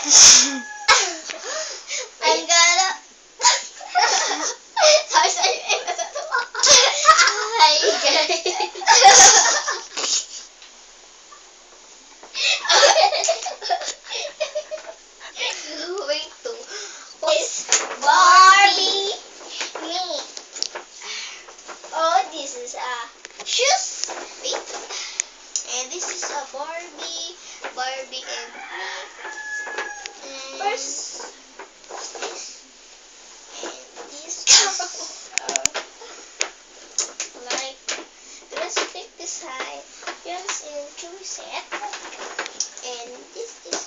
I'm gonna... Sorry, natatawa. Hi, guys. Wait, to. It's Barbie me. Oh, this is a shoes. Wait. And this is a Barbie and me. First, this. And this is like plastic design. Yes, in two set. And this is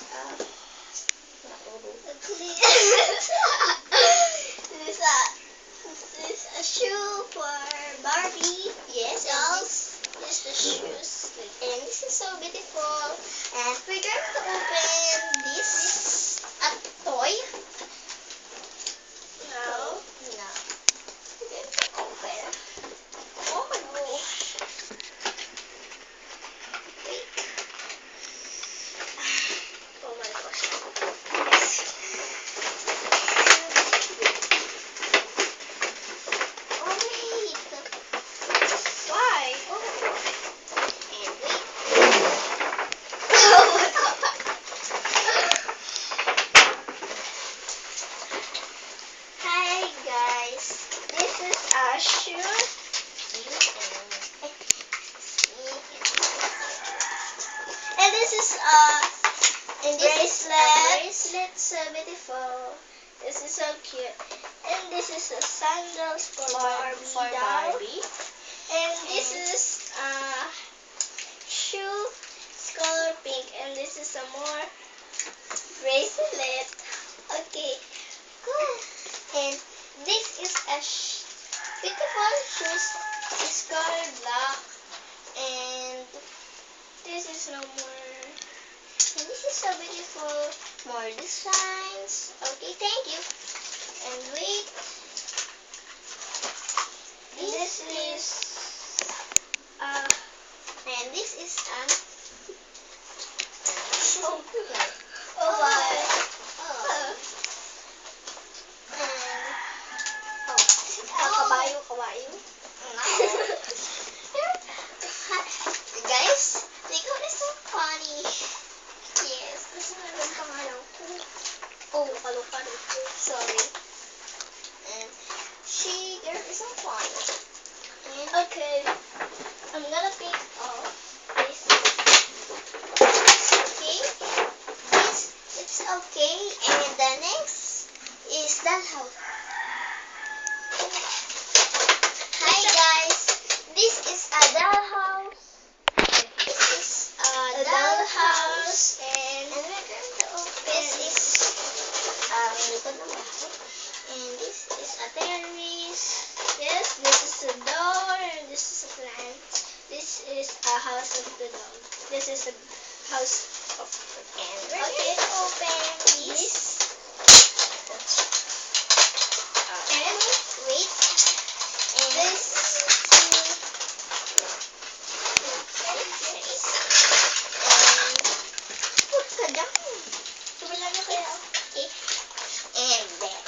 this is a shoe for Barbie. Yes, dolls. This is the shoes. And this is so beautiful. And we're going to open this a toy. No. No. We're going to open. Oh no. Wait. Oh my gosh. Oh wait. Why? Oh. And wait. Hi guys. This is a shoe. And this is bracelet, so beautiful. This is so cute. And this is a sandals for Barbie. And this is shoe, it's color pink. And this is a more bracelet. Okay. And this is a beautiful shoes. It's color black. And this is no more. And this is so beautiful. More designs. Okay, thank you. And wait. This is and this is oh my. Kabayo. Guys, Nicole is so funny. Yes, this is my pangalan ko. Oh, Luka. Sorry. And she girl is so funny. And okay, I'm gonna pick this. Okay, this it's okay. And the next is dollhouse. Hi guys, this is a dollhouse. This is a dollhouse, and we're going to open. This is and this is a terrace. Yes, this is a door, and this is a plant. This is a house of the dog. This is a house of the and we're going to open this. And wait. And this and there.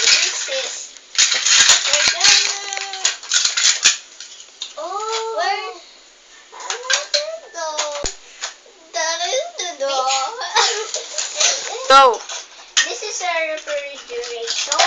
This is we're gonna where the door. Go. This is a refrigerator.